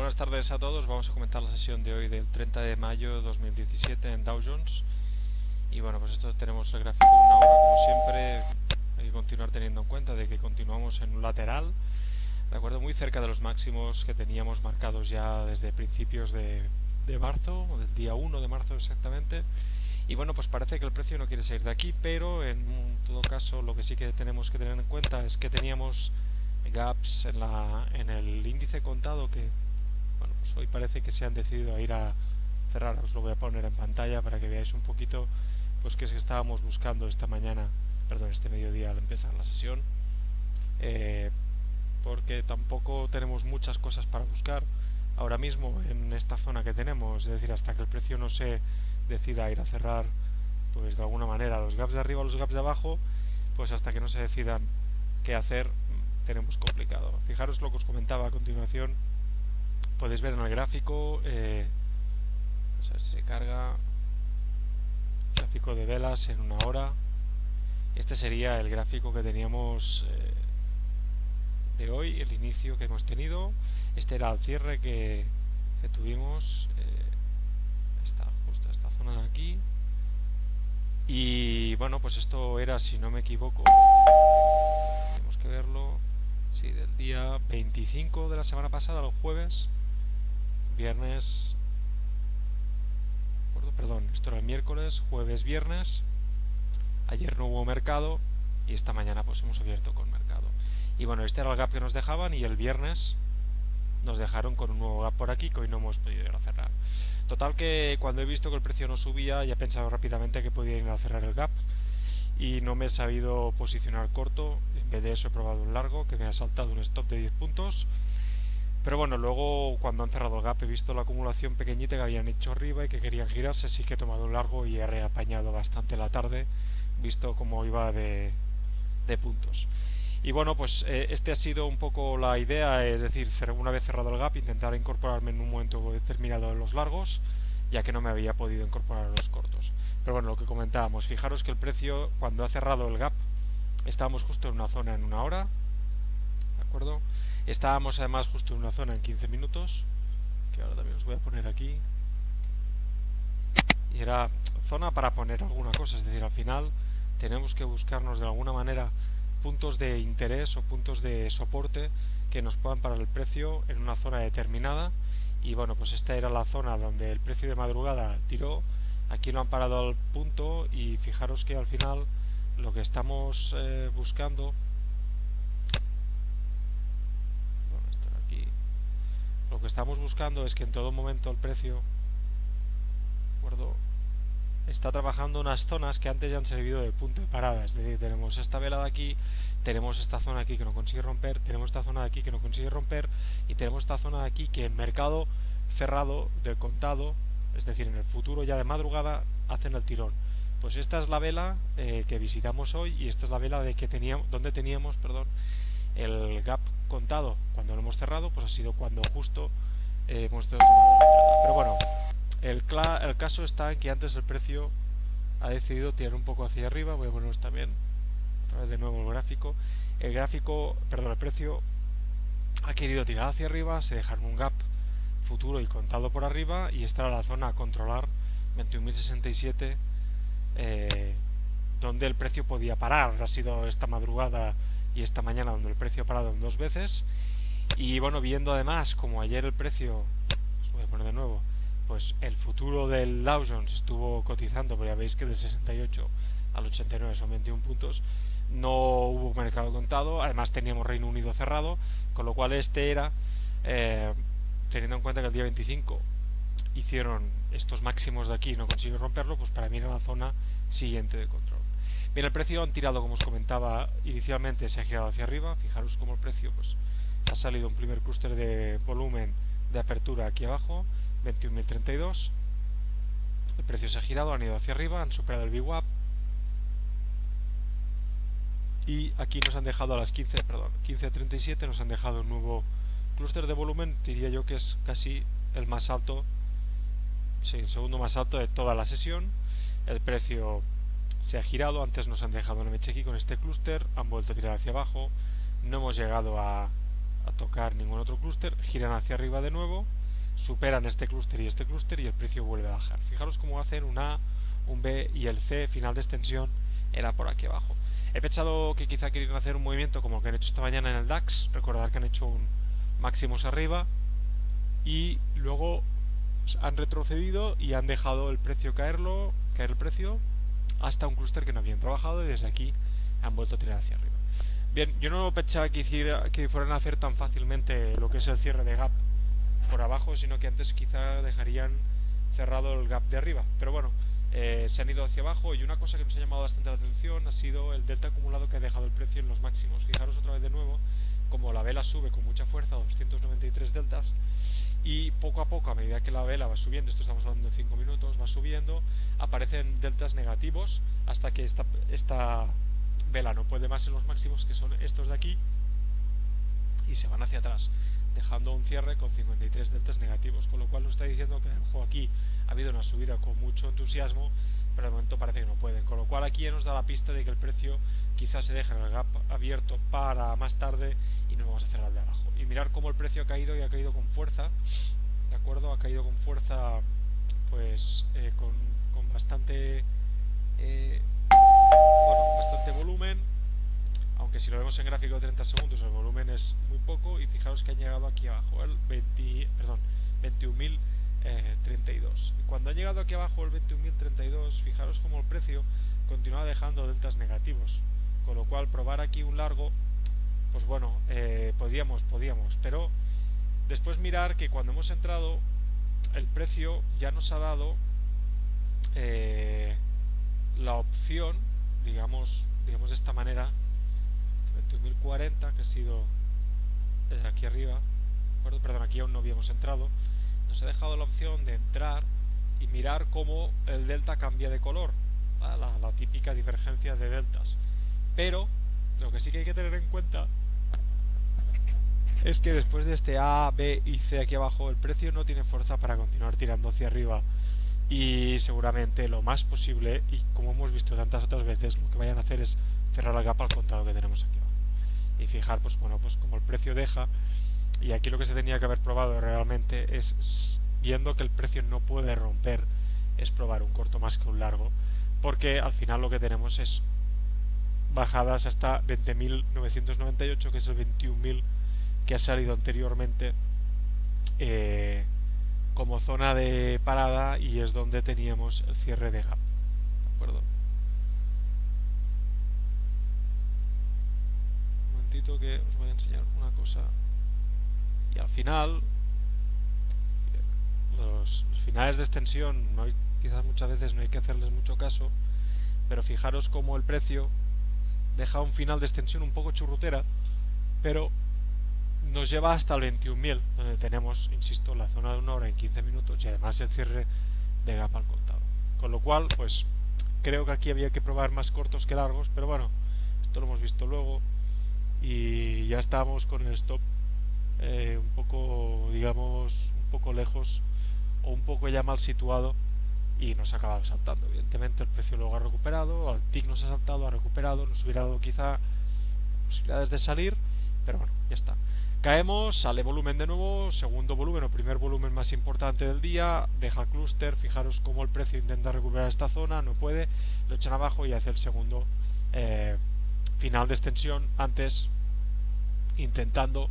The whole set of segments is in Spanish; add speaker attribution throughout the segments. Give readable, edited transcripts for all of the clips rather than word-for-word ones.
Speaker 1: Buenas tardes a todos. Vamos a comentar la sesión de hoy del 30 de mayo de 2017 en Dow Jones. Y bueno, pues esto tenemos el gráfico de una hora, como siempre. Hay que continuar teniendo en cuenta de que continuamos en un lateral, de acuerdo, muy cerca de los máximos que teníamos marcados ya desde principios de marzo, o del día 1 de marzo exactamente. Y bueno, pues parece que el precio no quiere salir de aquí, pero en todo caso lo que sí que tenemos que tener en cuenta es que teníamos gaps en el índice contado que, bueno, pues hoy parece que se han decidido a ir a cerrar. Os lo voy a poner en pantalla para que veáis un poquito pues qué es que estábamos buscando esta mañana, perdón, este mediodía al empezar la sesión, eh, porque tampoco tenemos muchas cosas para buscar ahora mismo en esta zona que tenemos, es decir, hasta que el precio no se decida a ir a cerrar, pues de alguna manera los gaps de arriba o los gaps de abajo, pues hasta que no se decidan qué hacer, tenemos complicado. Fijaros lo que os comentaba a continuación. Podéis ver en el gráfico, a ver si se carga, gráfico de velas en una hora. Este sería el gráfico que teníamos de hoy, el inicio que hemos tenido. Este era el cierre que tuvimos, justo esta zona de aquí. Y bueno, pues esto era, si no me equivoco, tenemos que verlo, sí, del día 25 de la semana pasada, el jueves, viernes, perdón, esto era el miércoles, jueves, viernes. Ayer no hubo mercado y esta mañana pues hemos abierto con mercado. Y bueno, este era el gap que nos dejaban y el viernes nos dejaron con un nuevo gap por aquí que hoy no hemos podido ir a cerrar. Total que cuando he visto que el precio no subía ya he pensado rápidamente que podía ir a cerrar el gap y no me he sabido posicionar corto. En vez de eso he probado un largo que me ha saltado un stop de 10 puntos. Pero bueno, luego cuando han cerrado el gap he visto la acumulación pequeñita que habían hecho arriba y que querían girarse, así que he tomado un largo y he reapañado bastante la tarde, visto cómo iba de puntos. Y bueno, pues este ha sido un poco la idea, es decir, una vez cerrado el gap, intentar incorporarme en un momento determinado en los largos, ya que no me había podido incorporar a los cortos. Pero bueno, lo que comentábamos, fijaros que el precio cuando ha cerrado el gap, estábamos justo en una zona en una hora, ¿de acuerdo? Estábamos además justo en una zona en 15 minutos, que ahora también os voy a poner aquí. Y era zona para poner alguna cosa, es decir, al final tenemos que buscarnos de alguna manera puntos de interés o puntos de soporte que nos puedan parar el precio en una zona determinada. Y bueno, pues esta era la zona donde el precio de madrugada tiró. Aquí lo han parado al punto y fijaros que al final lo que estamos buscando, lo que estamos buscando es que en todo momento el precio, ¿de acuerdo?, está trabajando unas zonas que antes ya han servido de punto de parada. Es decir, tenemos esta vela de aquí, tenemos esta zona de aquí que no consigue romper, tenemos esta zona de aquí que no consigue romper y tenemos esta zona de aquí que en mercado cerrado del contado, es decir, en el futuro ya de madrugada, hacen el tirón. Pues esta es la vela que visitamos hoy y esta es la vela de que teníamos, donde teníamos, perdón, el gap contado. Cuando lo hemos cerrado, pues ha sido cuando justo hemos tomado la entrada. Pero bueno, el caso está en que antes el precio ha decidido tirar un poco hacia arriba. Voy a poneros también otra vez de nuevo el gráfico. El precio ha querido tirar hacia arriba, se dejaron un gap futuro y contado por arriba y esta era la zona a controlar, 21.067, donde el precio podía parar. Ha sido esta madrugada y esta mañana donde el precio ha parado en dos veces. Y bueno, viendo además como ayer el precio, os voy a poner de nuevo, pues el futuro del Dow Jones estuvo cotizando, pero ya veis que del 68 al 89 son 21 puntos, no hubo mercado contado, además teníamos Reino Unido cerrado, con lo cual este era, teniendo en cuenta que el día 25 hicieron estos máximos de aquí y no consiguieron romperlo, pues para mí era la zona siguiente de control. Bien, el precio han tirado, como os comentaba, inicialmente se ha girado hacia arriba. Fijaros como el precio pues ha salido un primer clúster de volumen de apertura aquí abajo, 21.032. El precio se ha girado, han ido hacia arriba, han superado el VWAP y aquí nos han dejado a las 15.37 nos han dejado un nuevo clúster de volumen, diría yo que es casi el más alto, sí, el segundo más alto de toda la sesión. El precio se ha girado, antes nos han dejado una mecha aquí con este clúster, han vuelto a tirar hacia abajo, no hemos llegado a tocar ningún otro clúster, giran hacia arriba de nuevo superan este clúster y el precio vuelve a bajar. Fijaros cómo hacen un A, un B y el C final de extensión era por aquí abajo. He pensado que quizá querían hacer un movimiento como el que han hecho esta mañana en el DAX. Recordar que han hecho un máximos arriba y luego han retrocedido y han dejado el precio caer el precio hasta un clúster que no habían trabajado y desde aquí han vuelto a tirar hacia arriba. Bien, yo no pensaba que fueran a hacer tan fácilmente lo que es el cierre de gap por abajo, sino que antes quizá dejarían cerrado el gap de arriba, pero bueno, se han ido hacia abajo y una cosa que nos ha llamado bastante la atención ha sido el delta acumulado que ha dejado el precio en los máximos. Fijaros otra vez de nuevo como la vela sube con mucha fuerza, 293 deltas, y poco a poco, a medida que la vela va subiendo, esto estamos hablando de 5 minutos, va subiendo, aparecen deltas negativos hasta que esta vela no puede más en los máximos, que son estos de aquí, y se van hacia atrás, dejando un cierre con 53 deltas negativos, con lo cual nos está diciendo que ojo, aquí ha habido una subida con mucho entusiasmo, pero de momento parece que no pueden, con lo cual aquí nos da la pista de que el precio quizás se deje en el gap abierto para más tarde y nos vamos a cerrar de abajo. Y mirar cómo el precio ha caído y ha caído con fuerza, ¿de acuerdo? Ha caído con fuerza, pues con bastante bastante volumen, aunque si lo vemos en gráfico de 30 segundos el volumen es muy poco, y fijaros que han llegado aquí abajo el 21.032, y cuando ha llegado aquí abajo el 21.032, fijaros como el precio continúa dejando deltas negativos, con lo cual probar aquí un largo, pues bueno, podíamos, pero después mirar que cuando hemos entrado el precio ya nos ha dado la opción, digamos de esta manera, 21.040, que ha sido aquí arriba, perdón, aquí aún no habíamos entrado, nos ha dejado la opción de entrar y mirar cómo el delta cambia de color, la típica divergencia de deltas. Pero lo que sí que hay que tener en cuenta es que después de este A, B y C aquí abajo, el precio no tiene fuerza para continuar tirando hacia arriba, y seguramente lo más posible, y como hemos visto tantas otras veces, lo que vayan a hacer es cerrar el gap al contado que tenemos aquí abajo y fijar, pues bueno, pues como el precio deja. Y aquí lo que se tenía que haber probado realmente es, viendo que el precio no puede romper, es probar un corto más que un largo, porque al final lo que tenemos es bajadas hasta 20.998, que es el 21.000 que ha salido anteriormente como zona de parada, y es donde teníamos el cierre de gap, ¿de acuerdo? Un momentito que os voy a enseñar una cosa. Y al final los finales de extensión quizás muchas veces no hay que hacerles mucho caso, pero fijaros cómo el precio deja un final de extensión un poco churrutera, pero nos lleva hasta el 21.000, donde tenemos, insisto, la zona de 1 hora en 15 minutos y además el cierre de gap al contado. Con lo cual, pues creo que aquí había que probar más cortos que largos, pero bueno, esto lo hemos visto luego y ya estamos con el stop un poco, digamos, un poco lejos o un poco ya mal situado, y nos ha acabado saltando. Evidentemente el precio luego ha recuperado, el TIC nos ha saltado, ha recuperado, nos hubiera dado quizá posibilidades de salir, pero bueno, ya está. Caemos, sale volumen de nuevo, segundo volumen o primer volumen más importante del día, deja clúster, fijaros cómo el precio intenta recuperar esta zona, no puede, lo echan abajo y hace el segundo final de extensión, antes intentando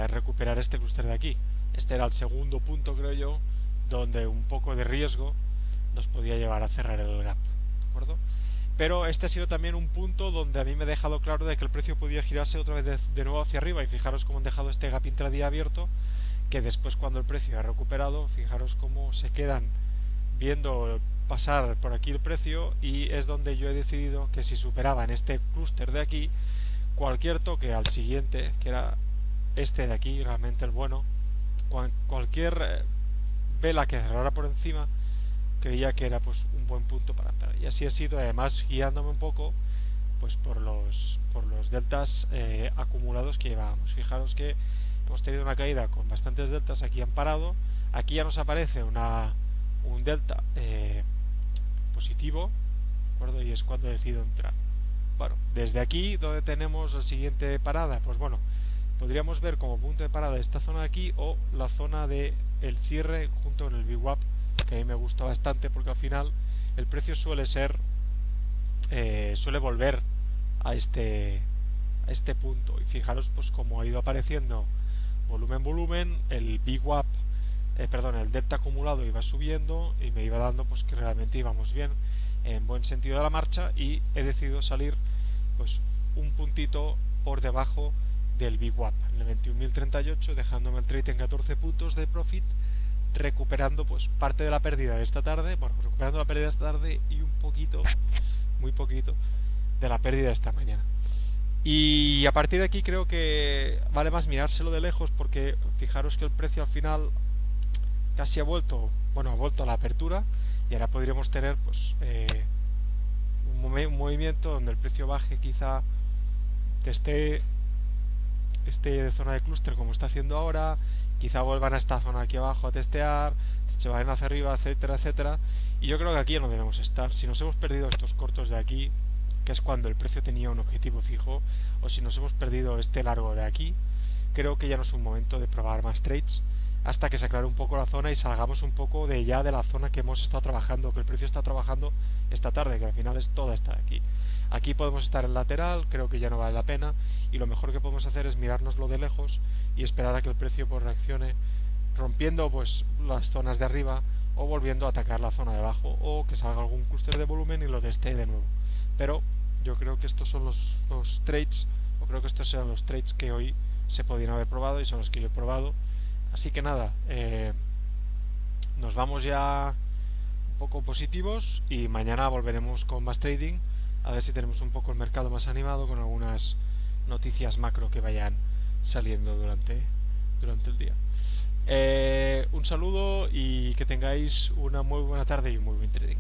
Speaker 1: recuperar este clúster de aquí. Este era el segundo punto, creo yo, donde un poco de riesgo nos podía llevar a cerrar el gap, ¿de acuerdo? Pero este ha sido también un punto donde a mí me ha dejado claro de que el precio podía girarse otra vez de nuevo hacia arriba, y fijaros cómo han dejado este gap intradía abierto, que después cuando el precio ha recuperado, fijaros cómo se quedan viendo pasar por aquí el precio, y es donde yo he decidido que si superaba en este clúster de aquí, cualquier toque al siguiente, que era este de aquí, realmente el bueno, cualquier vela que cerrara por encima, creía que era pues un buen punto para entrar, y así ha sido, además guiándome un poco pues por los deltas acumulados que llevábamos. Fijaros que hemos tenido una caída con bastantes deltas, aquí han parado, aquí ya nos aparece un delta positivo, ¿de acuerdo? Y es cuando decido entrar. Bueno, desde aquí, donde tenemos la siguiente parada, pues bueno, podríamos ver como punto de parada esta zona de aquí o la zona de el cierre junto con el VWAP, que a mí me gusta bastante porque al final el precio suele ser suele volver a este punto. Y fijaros pues como ha ido apareciendo volumen, el VWAP, perdón, el delta acumulado iba subiendo y me iba dando pues que realmente íbamos bien, en buen sentido de la marcha, y he decidido salir pues un puntito por debajo del VWAP, en el 21.038, dejándome el trade en 14 puntos de profit, recuperando pues parte de la pérdida de esta tarde, bueno, recuperando la pérdida de esta tarde y un poquito, muy poquito, de la pérdida de esta mañana. Y a partir de aquí creo que vale más mirárselo de lejos, porque fijaros que el precio al final casi ha vuelto, bueno, ha vuelto a la apertura, y ahora podríamos tener pues un movimiento donde el precio baje, quizá teste este zona de clúster como está haciendo ahora, quizá vuelvan a esta zona aquí abajo a testear, se vayan hacia arriba, etcétera, etcétera. Y yo creo que aquí ya no debemos estar. Si nos hemos perdido estos cortos de aquí, que es cuando el precio tenía un objetivo fijo, o si nos hemos perdido este largo de aquí, creo que ya no es un momento de probar más trades hasta que se aclare un poco la zona y salgamos un poco de ya de la zona que hemos estado trabajando, que el precio está trabajando esta tarde, que al final es toda esta de aquí. Aquí podemos estar en lateral, creo que ya no vale la pena, y lo mejor que podemos hacer es mirárnoslo de lejos y esperar a que el precio pues reaccione rompiendo pues las zonas de arriba o volviendo a atacar la zona de abajo, o que salga algún clúster de volumen y lo teste de nuevo. Pero yo creo que estos son los trades, o creo que estos serán los trades que hoy se podían haber probado y son los que yo he probado. Así que nada, nos vamos ya un poco positivos y mañana volveremos con más trading, a ver si tenemos un poco el mercado más animado con algunas noticias macro que vayan saliendo durante el día. Un saludo y que tengáis una muy buena tarde y un muy buen trading.